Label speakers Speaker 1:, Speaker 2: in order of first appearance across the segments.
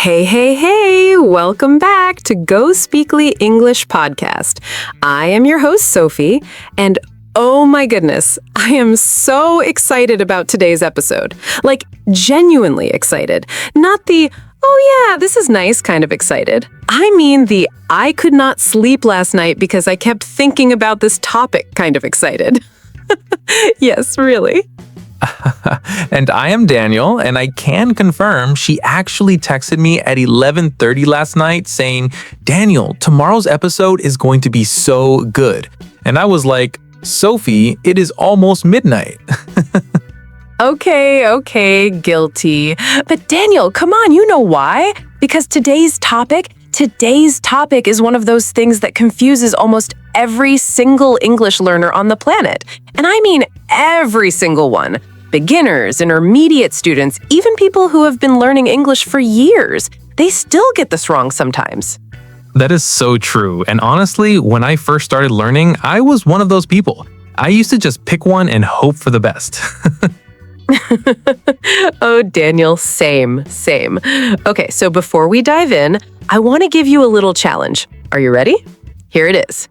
Speaker 1: Hey, hey, hey! Welcome back to GoSpeakly English Podcast. I am your host, Sophie, and oh my goodness, I am so excited about today's episode. Like, genuinely excited. Not the, oh yeah, this is nice kind of excited. I mean the I could not sleep last night because I kept thinking about this topic kind of excited. Yes, really.
Speaker 2: And I am Daniel, and I can confirm she actually texted me at 11:30 last night saying, Daniel, tomorrow's episode is going to be so good. And I was like, Sophie, it is almost midnight.
Speaker 1: Okay, guilty. But Daniel, come on, you know why? Because today's topic is one of those things that confuses almost every single English learner on the planet. And I mean every single one. Beginners, intermediate students, even people who have been learning English for years. They still get this wrong sometimes.
Speaker 2: That is so true. And honestly, when I first started learning, I was one of those people. I used to just pick one and hope for the best.
Speaker 1: Oh, Daniel, same. Okay, so before we dive in, I want to give you a little challenge. Are you ready? Here it is.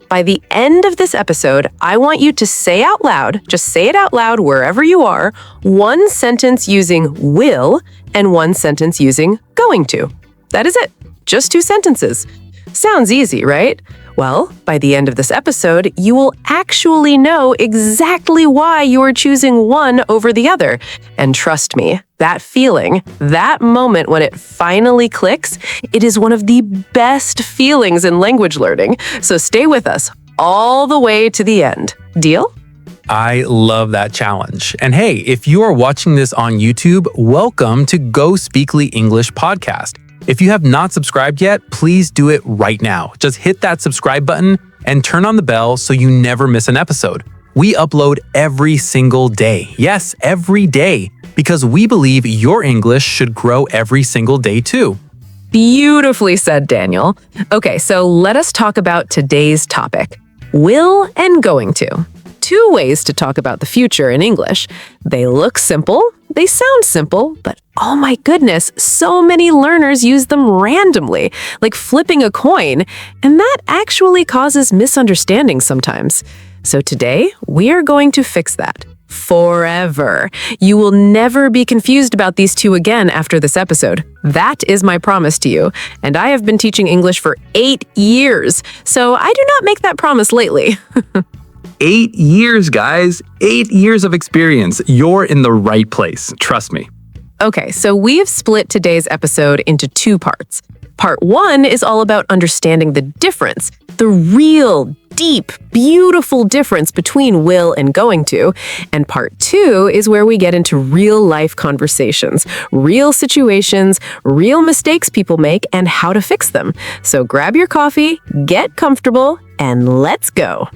Speaker 1: By the end of this episode, I want you to say out loud, just say it out loud wherever you are, one sentence using will and one sentence using going to. That is it. Just 2 sentences. Sounds easy, right? Well, by the end of this episode, you will actually know exactly why you are choosing one over the other. And trust me, that feeling, that moment when it finally clicks, it is one of the best feelings in language learning. So stay with us all the way to the end. Deal?
Speaker 2: I love that challenge. And hey, if you are watching this on YouTube, welcome to GoSpeakly English Podcast. If you have not subscribed yet, please do it right now. Just hit that subscribe button and turn on the bell so you never miss an episode. We upload every single day. Yes, every day. Because we believe your English should grow every single day too.
Speaker 1: Beautifully said, Daniel. Okay, so let us talk about today's topic. Will and going to. 2 ways to talk about the future in English. They look simple, they sound simple, but oh my goodness, so many learners use them randomly, like flipping a coin, and that actually causes misunderstandings sometimes. So today, we are going to fix that. Forever. You will never be confused about these 2 again after this episode. That is my promise to you. And I have been teaching English for 8 years, so I do not make that promise lightly.
Speaker 2: 8 years, guys. 8 years of experience. You're in the right place. Trust me.
Speaker 1: Okay, so we have split today's episode into 2 parts. Part 1 is all about understanding the difference, the real, deep, beautiful difference between will and going to. And part 2 is where we get into real-life conversations, real situations, real mistakes people make, and how to fix them. So grab your coffee, get comfortable, and let's go.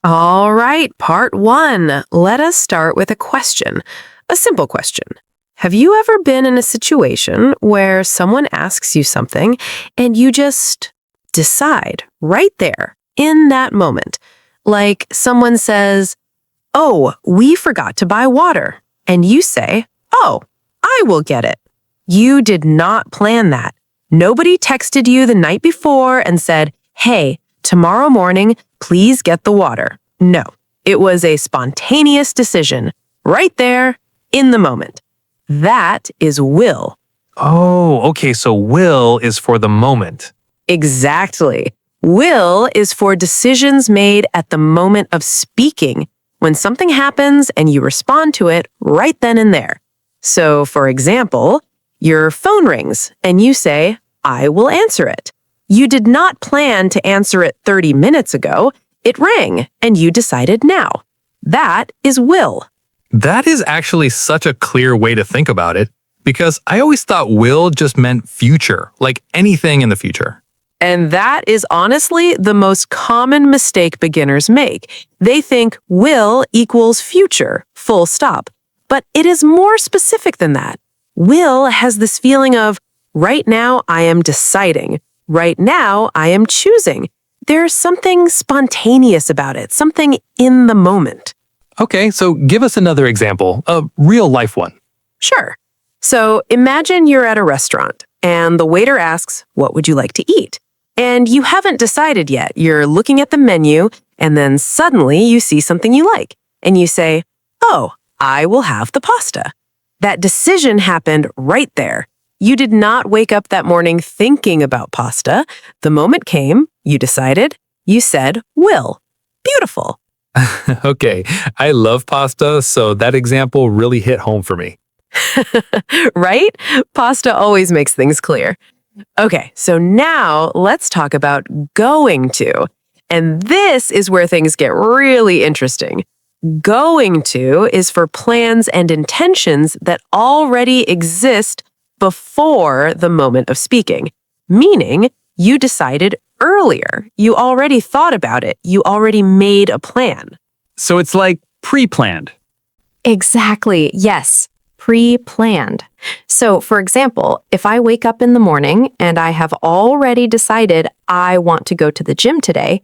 Speaker 1: All right, part 1. Let us start with a question, a simple question. Have you ever been in a situation where someone asks you something and you just decide right there in that moment? Like someone says, "Oh, we forgot to buy water." And you say, "Oh, I will get it." You did not plan that. Nobody texted you the night before and said, "Hey, tomorrow morning, please get the water." No, it was a spontaneous decision right there in the moment. That is will.
Speaker 2: Oh, okay, so will is for the moment.
Speaker 1: Exactly. Will is for decisions made at the moment of speaking, when something happens and you respond to it right then and there. So, for example, your phone rings and you say, "I will answer it." You did not plan to answer it 30 minutes ago. It rang and you decided now. That is will.
Speaker 2: That is actually such a clear way to think about it, because I always thought will just meant future, like anything in the future.
Speaker 1: And that is honestly the most common mistake beginners make. They think will equals future, full stop. But it is more specific than that. Will has this feeling of, right now I am deciding. Right now I am choosing. There's something spontaneous about it, something in the moment.
Speaker 2: Okay, so give us another example, a real life one.
Speaker 1: Sure. So imagine you're at a restaurant and the waiter asks, "What would you like to eat?" And you haven't decided yet. You're looking at the menu and then suddenly you see something you like and you say, "Oh, I will have the pasta." That decision happened right there. You did not wake up that morning thinking about pasta. The moment came, you decided, you said, "will." Beautiful.
Speaker 2: Okay, I love pasta, so that example really hit home for me.
Speaker 1: Right? Pasta always makes things clear. Okay, so now let's talk about going to. And this is where things get really interesting. Going to is for plans and intentions that already exist before the moment of speaking, meaning you decided earlier. You already thought about it. You already made a plan.
Speaker 3: So it's like pre-planned.
Speaker 4: Exactly. Yes. Pre-planned. So, for example, if I wake up in the morning and I have already decided I want to go to the gym today,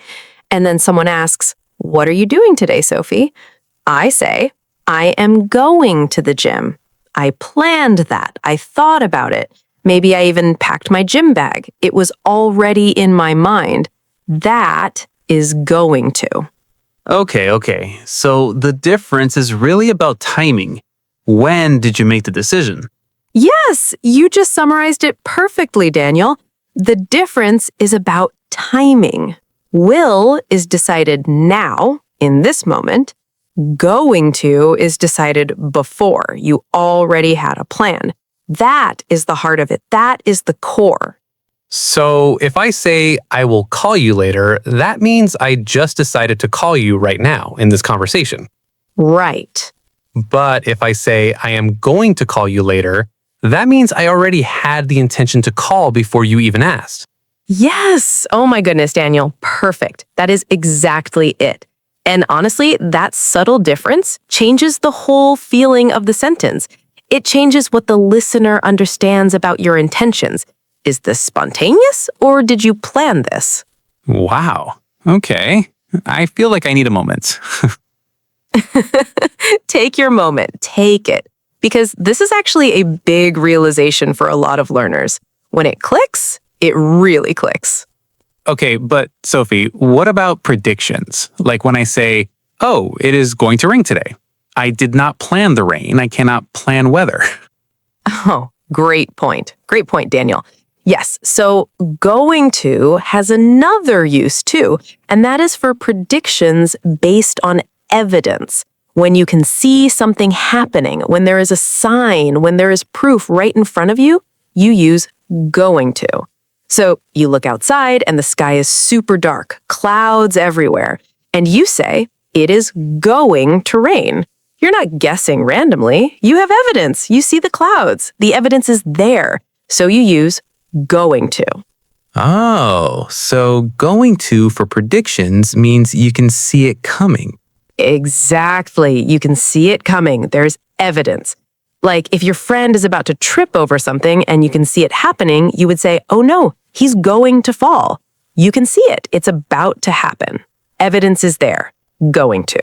Speaker 4: and then someone asks, "What are you doing today, Sophie?" I say, "I am going to the gym." I planned that. I thought about it. Maybe I even packed my gym bag. It was already in my mind. That is going to.
Speaker 2: Okay. So the difference is really about timing. When did you make the decision?
Speaker 1: Yes, you just summarized it perfectly, Daniel. The difference is about timing. Will is decided now, in this moment. Going to is decided before. You already had a plan. That is the heart of it. That is the core.
Speaker 2: So if I say I will call you later, that means I just decided to call you right now in this conversation.
Speaker 1: Right.
Speaker 2: But if I say I am going to call you later, that means I already had the intention to call before you even asked.
Speaker 1: Yes. Oh my goodness, Daniel. Perfect. That is exactly it. And honestly, that subtle difference changes the whole feeling of the sentence. It changes what the listener understands about your intentions. Is this spontaneous or did you plan this?
Speaker 3: Wow. Okay. I feel like I need a moment.
Speaker 1: Take your moment. Take it. Because this is actually a big realization for a lot of learners. When it clicks, it really clicks.
Speaker 3: Okay, but Sophie, what about predictions? Like when I say, "Oh, it is going to rain today." I did not plan the rain. I cannot plan weather.
Speaker 1: Oh, great point. Great point, Daniel. Yes, so going to has another use too, and that is for predictions based on evidence. When you can see something happening, when there is a sign, when there is proof right in front of you, you use going to. So you look outside and the sky is super dark, clouds everywhere, and you say, "It is going to rain." You're not guessing randomly. You have evidence. You see the clouds. The evidence is there. So you use going to.
Speaker 2: Oh, so going to for predictions means you can see it coming.
Speaker 1: Exactly. You can see it coming. There's evidence. Like if your friend is about to trip over something and you can see it happening, you would say, "Oh no, he's going to fall." You can see it. It's about to happen. Evidence is there. Going to.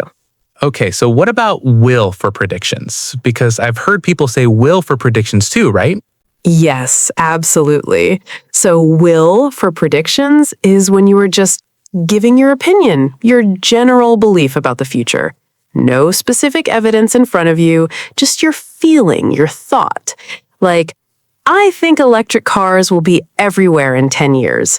Speaker 2: Okay, so what about will for predictions? Because I've heard people say will for predictions too, right?
Speaker 1: Yes, absolutely. So will for predictions is when you are just giving your opinion, your general belief about the future. No specific evidence in front of you, just your feeling, your thought. Like, I think electric cars will be everywhere in 10 years.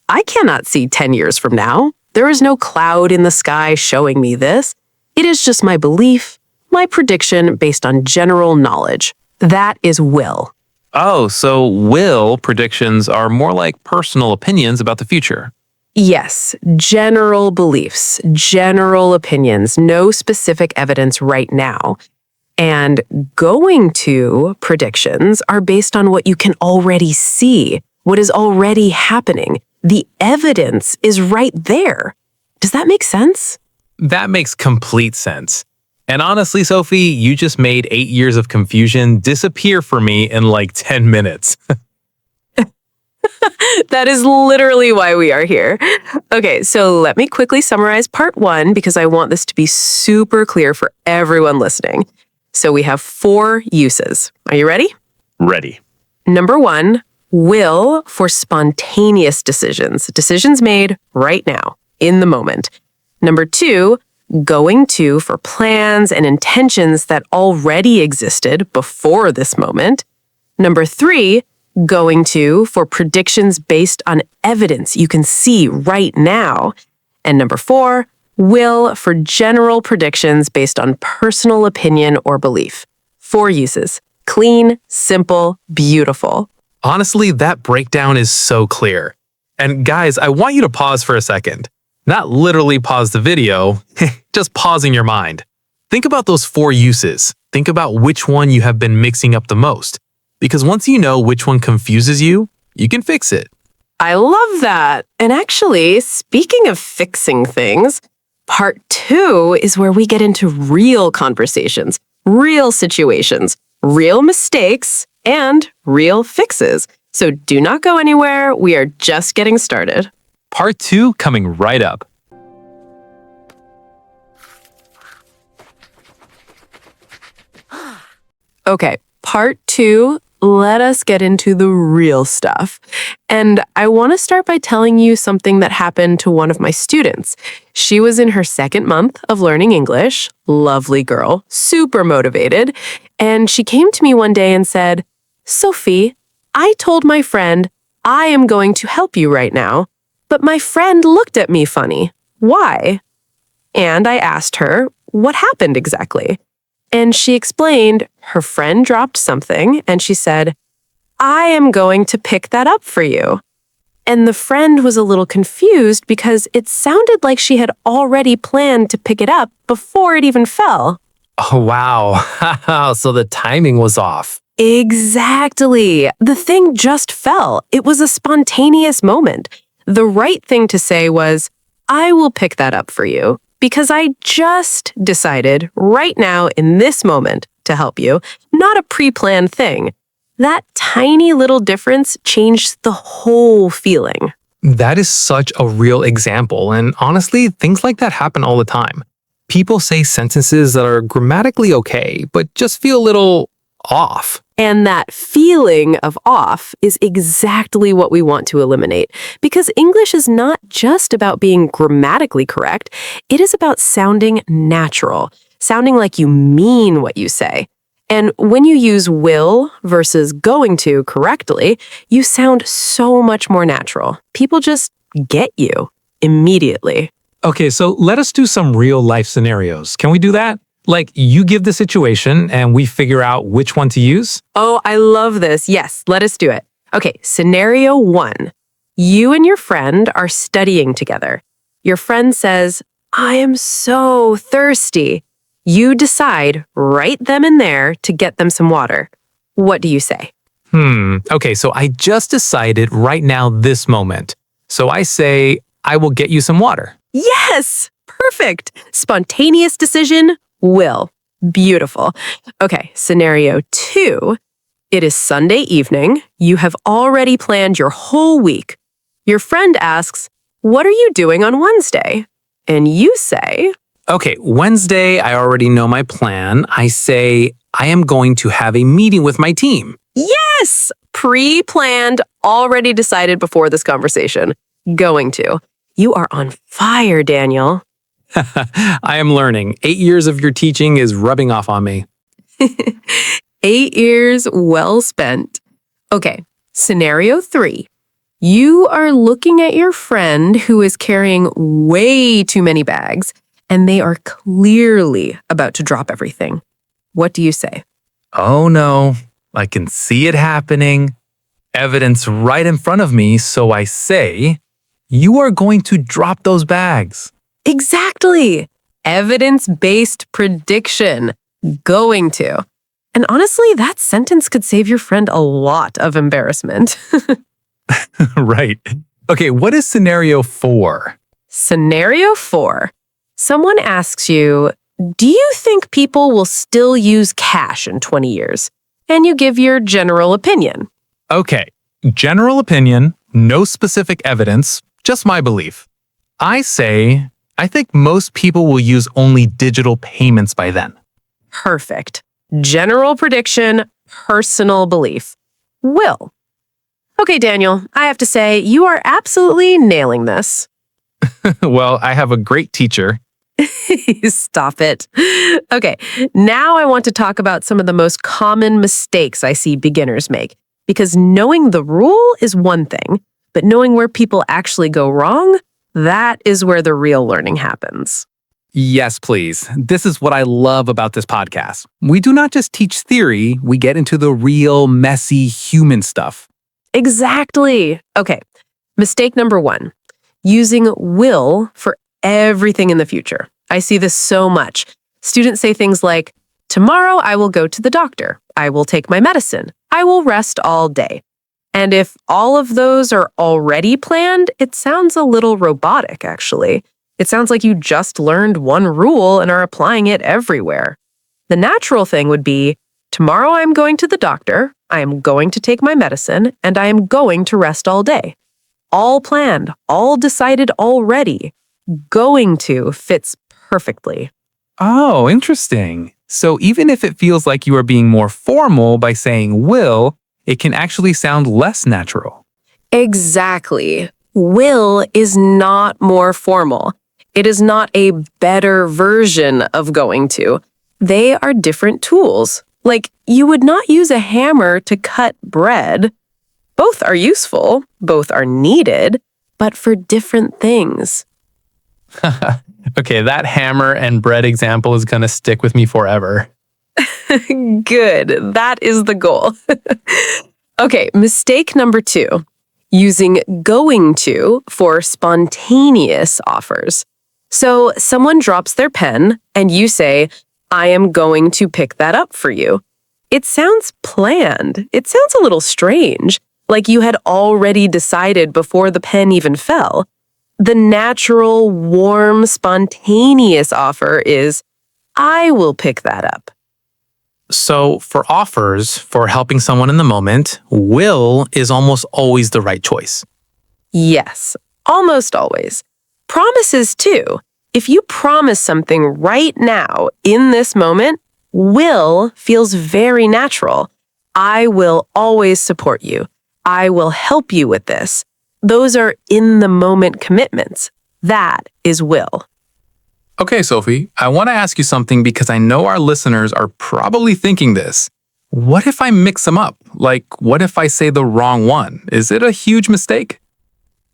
Speaker 1: I cannot see 10 years from now. There is no cloud in the sky showing me this. It is just my belief, my prediction based on general knowledge. That is will.
Speaker 2: Oh, so will predictions are more like personal opinions about the future.
Speaker 1: Yes, general beliefs, general opinions, no specific evidence right now. And going to predictions are based on what you can already see, what is already happening. The evidence is right there. Does that make sense?
Speaker 2: That makes complete sense. And honestly, Sophie, you just made 8 years of confusion disappear for me in like 10 minutes.
Speaker 1: That is literally why we are here. Okay, so let me quickly summarize part 1 because I want this to be super clear for everyone listening. So we have 4 uses. Are you ready?
Speaker 3: Ready.
Speaker 1: Number 1, will for spontaneous decisions made right now, in the moment. Number 2, going to for plans and intentions that already existed before this moment. Number 3, going to for predictions based on evidence you can see right now. And number 4, will for general predictions based on personal opinion or belief. 4 uses. Clean, simple, beautiful.
Speaker 2: Honestly, that breakdown is so clear. And guys, I want you to pause for a second. Not literally pause the video, just pausing your mind. Think about those 4 uses. Think about which one you have been mixing up the most. Because once you know which one confuses you, you can fix it.
Speaker 1: I love that. And actually, speaking of fixing things, part 2 is where we get into real conversations, real situations, real mistakes, and real fixes. So do not go anywhere. We are just getting started.
Speaker 2: Part 2 coming right up.
Speaker 1: Okay, part 2, let us get into the real stuff. And I want to start by telling you something that happened to one of my students. She was in her 2nd month of learning English. Lovely girl, super motivated. And she came to me one day and said, Sophie, I told my friend, I am going to help you right now. But my friend looked at me funny. Why? And I asked her, what happened exactly? And she explained her friend dropped something and she said, I am going to pick that up for you. And the friend was a little confused because it sounded like she had already planned to pick it up before it even fell.
Speaker 2: Oh, wow. So the timing was off.
Speaker 1: Exactly. The thing just fell. It was a spontaneous moment. The right thing to say was, I will pick that up for you because I just decided right now in this moment to help you, not a pre-planned thing. That tiny little difference changed the whole feeling.
Speaker 2: That is such a real example. And honestly, things like that happen all the time. People say sentences that are grammatically okay, but just feel a little off.
Speaker 1: And that feeling of off is exactly what we want to eliminate. Because English is not just about being grammatically correct, it is about sounding natural, sounding like you mean what you say. And when you use will versus going to correctly, you sound so much more natural. People just get you immediately.
Speaker 2: Okay, so let us do some real life scenarios. Can we do that? Like you give the situation and we figure out which one to use?
Speaker 1: Oh, I love this. Yes, let us do it. Okay, scenario 1. You and your friend are studying together. Your friend says, I am so thirsty. You decide right then and there to get them some water. What do you say?
Speaker 2: Okay, so I just decided right now this moment. So I say, I will get you some water.
Speaker 1: Yes, perfect. Spontaneous decision, will. Beautiful. Okay, scenario 2. It is Sunday evening. You have already planned your whole week. Your friend asks, what are you doing on Wednesday? And you say,
Speaker 2: Okay, Wednesday, I already know my plan. I say, I am going to have a meeting with my team.
Speaker 1: yes, pre-planned, already decided before this conversation. Going to. You are on fire, Daniel.
Speaker 2: I am learning. 8 years of your teaching is rubbing off on me.
Speaker 1: 8 years well spent. Okay, scenario 3. You are looking at your friend who is carrying way too many bags, and they are clearly about to drop everything. What do you say?
Speaker 2: Oh no, I can see it happening. Evidence right in front of me, so I say, you are going to drop those bags.
Speaker 1: Exactly. Evidence-based prediction. Going to. And honestly, that sentence could save your friend a lot of embarrassment.
Speaker 2: Right. Okay, what is scenario 4?
Speaker 1: Scenario 4. Someone asks you, do you think people will still use cash in 20 years? And you give your general opinion.
Speaker 2: Okay, General opinion, no specific evidence, just my belief. I think most people will use only digital payments by then.
Speaker 1: Perfect. General prediction, personal belief. Will. Okay, Daniel, I have to say, you are absolutely nailing this.
Speaker 2: Well, I have a great teacher.
Speaker 1: Stop it. Okay, now I want to talk about some of the most common mistakes I see beginners make. Because knowing the rule is one thing, but knowing where people actually go wrong, that is where the real learning happens.
Speaker 2: Yes, please. This is what I love about this podcast. We do not just teach theory, we get into the real, messy, human stuff.
Speaker 1: Exactly. Okay, mistake number 1, using will for everything in the future. I see this so much. Students say things like, tomorrow I will go to the doctor. I will take my medicine. I will rest all day. And if all of those are already planned, it sounds a little robotic, actually. It sounds like you just learned one rule and are applying it everywhere. The natural thing would be, tomorrow I'm going to the doctor, I am going to take my medicine, and I am going to rest all day. All planned, all decided already. Going to fits perfectly.
Speaker 2: Oh, interesting. So even if it feels like you are being more formal by saying will, it can actually sound less natural.
Speaker 1: Exactly. Will is not more formal. It is not a better version of going to. They are different tools. Like, you would not use a hammer to cut bread. Both are useful, both are needed, but for different things.
Speaker 2: Okay, that hammer and bread example is going to stick with me forever.
Speaker 1: Good. That is the goal. Okay, mistake number 2. Using going to for spontaneous offers. So someone drops their pen and you say, I am going to pick that up for you. It sounds planned. It sounds a little strange, like you had already decided before the pen even fell. The natural, warm, spontaneous offer is, I will pick that up.
Speaker 2: So for offers, for helping someone in the moment, will is almost always the right choice.
Speaker 1: Yes, almost always. Promises too. If you promise something right now, in this moment, will feels very natural. I will always support you. I will help you with this. Those are in-the-moment commitments. That is will.
Speaker 2: Okay, Sophie, I want to ask you something because I know our listeners are probably thinking this. What if I mix them up? Like, what if I say the wrong one? Is it a huge mistake?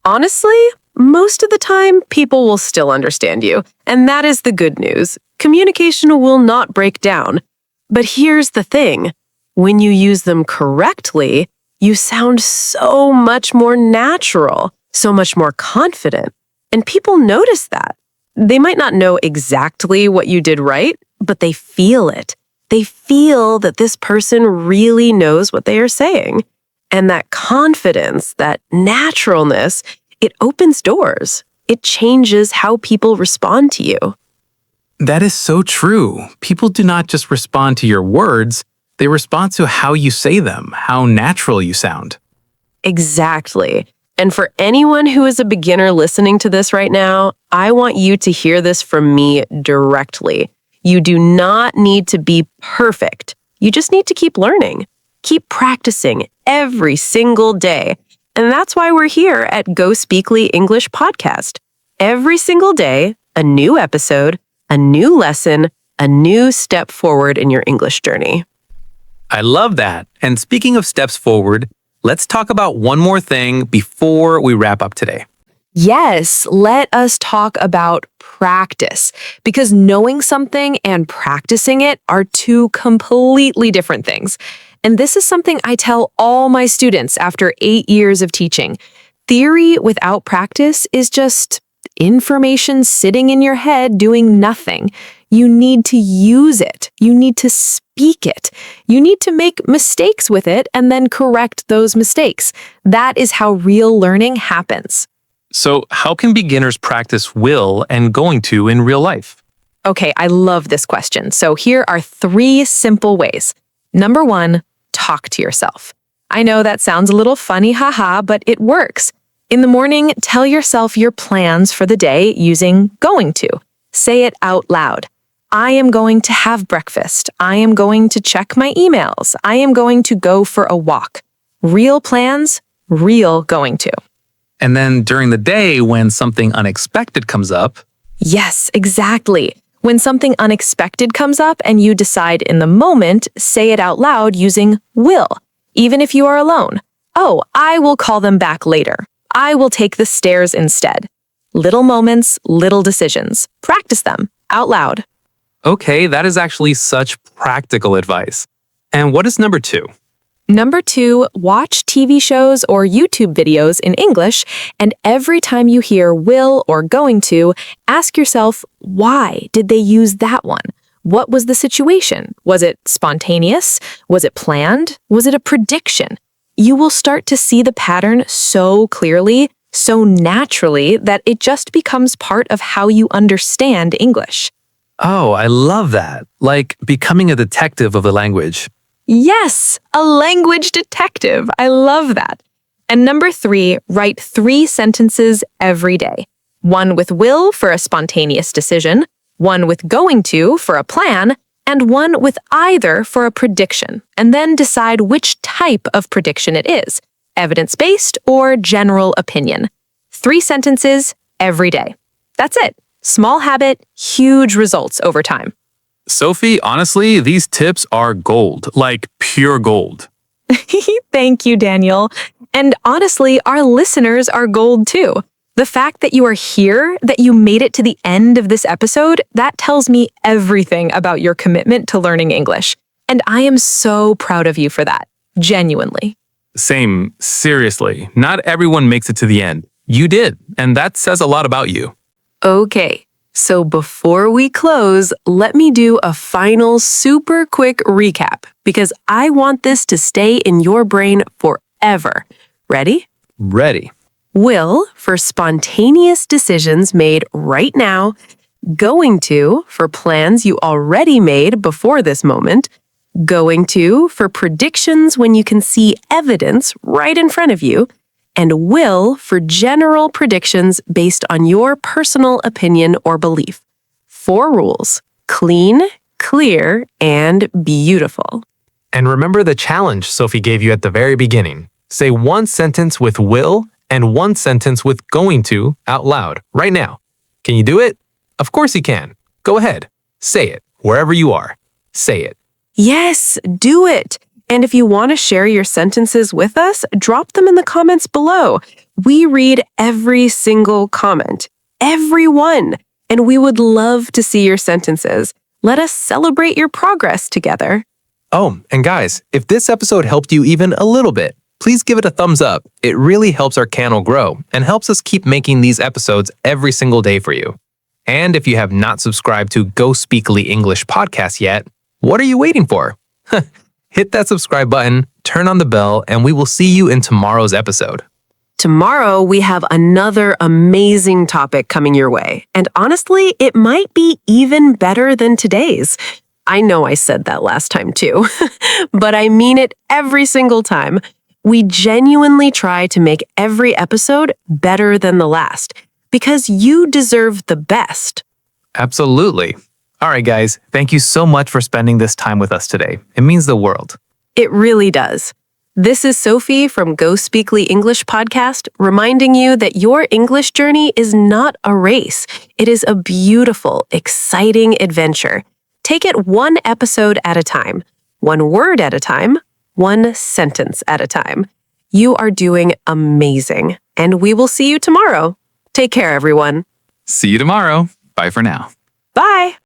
Speaker 1: Honestly, most of the time, people will still understand you. And that is the good news. Communication will not break down. But here's the thing. When you use them correctly, you sound so much more natural, so much more confident. And people notice that. They might not know exactly what you did right, but they feel it. They feel that this person really knows what they are saying. And that confidence, that naturalness, it opens doors. It changes how people respond to you.
Speaker 2: That is so true. People do not just respond to your words, they respond to how you say them, how natural you sound.
Speaker 1: Exactly. And for anyone who is a beginner listening to this right now, I want you to hear this from me directly. You do not need to be perfect. You just need to keep learning. Keep practicing every single day. And that's why we're here at GoSpeakly English Podcast. Every single day, a new episode, a new lesson, a new step forward in your English journey.
Speaker 2: I love that. And speaking of steps forward, let's talk about one more thing before we wrap up today.
Speaker 4: Yes, let us talk about practice, because knowing something and practicing it are two completely different things. And this is something I tell all my students after 8 years of teaching. Theory without practice is just information sitting in your head doing nothing. You need to use it. You need to speak it. You need to make mistakes with it and then correct those mistakes. That is how real learning happens.
Speaker 2: So, how can beginners practice will and going to in real life?
Speaker 4: Okay, I love this question. So here are 3 simple ways. Number 1, talk to yourself. I know that sounds a little funny, haha, but it works. In the morning, tell yourself your plans for the day using going to. Say it out loud. I am going to have breakfast. I am going to check my emails. I am going to go for a walk. Real plans, real going to.
Speaker 2: And then during the day, when something unexpected comes up,
Speaker 4: Yes, exactly. When something unexpected comes up and you decide in the moment, say it out loud using will, even if you are alone. Oh, I will call them back later. I will take the stairs instead. Little moments, little decisions. Practice them out loud.
Speaker 2: okay, that is actually such practical advice. And what is number 2?
Speaker 4: Number 2, watch TV shows or YouTube videos in English, and every time you hear will or going to, ask yourself, why did they use that one? What was the situation? Was it spontaneous? Was it planned? Was it a prediction? You will start to see the pattern so clearly, so naturally, that it just becomes part of how you understand English.
Speaker 2: Oh, I love that. Like becoming a detective of the language.
Speaker 4: Yes, a language detective. I love that. And number 3, write 3 sentences every day. One with will for a spontaneous decision, one with going to for a plan, and one with either for a prediction. And then decide which type of prediction it is, evidence-based or general opinion. 3 sentences every day. That's it. Small habit, huge results over time.
Speaker 2: Sophie, honestly, these tips are gold, like pure gold.
Speaker 4: Thank you, Daniel. And honestly, our listeners are gold too. The fact that you are here, that you made it to the end of this episode, that tells me everything about your commitment to learning English. And I am so proud of you for that. Genuinely.
Speaker 2: Same, seriously. Not everyone makes it to the end. You did, and that says a lot about you.
Speaker 1: Okay, so before we close, let me do a final super quick recap because I want this to stay in your brain forever. Ready?
Speaker 2: Ready.
Speaker 1: Will for spontaneous decisions made right now. Going to for plans you already made before this moment. Going to for predictions when you can see evidence right in front of you. And will for general predictions based on your personal opinion or belief. 4 rules: clean, clear, and beautiful.
Speaker 2: And remember the challenge Sophie gave you at the very beginning. Say 1 sentence with will and 1 sentence with going to out loud right now. Can you do it? Of course you can. Go ahead. Say it wherever you are. Say it.
Speaker 1: Yes, do it. And if you want to share your sentences with us, drop them in the comments below. We read every single comment, every one, and we would love to see your sentences. Let us celebrate your progress together.
Speaker 2: Oh, and guys, if this episode helped you even a little bit, please give it a thumbs up. It really helps our channel grow and helps us keep making these episodes every single day for you. And if you have not subscribed to GoSpeakly English podcast yet, what are you waiting for? Hit that subscribe button, turn on the bell, and we will see you in tomorrow's episode.
Speaker 1: Tomorrow, we have another amazing topic coming your way. And honestly, it might be even better than today's. I know I said that last time too, but I mean it every single time. We genuinely try to make every episode better than the last because you deserve the best.
Speaker 2: Absolutely. All right, guys, thank you so much for spending this time with us today. It means the world.
Speaker 1: It really does. This is Sophie from GoSpeakly English Podcast, reminding you that your English journey is not a race. It is a beautiful, exciting adventure. Take it 1 episode at a time, 1 word at a time, 1 sentence at a time. You are doing amazing, and we will see you tomorrow. Take care, everyone.
Speaker 3: See you tomorrow. Bye for now.
Speaker 1: Bye.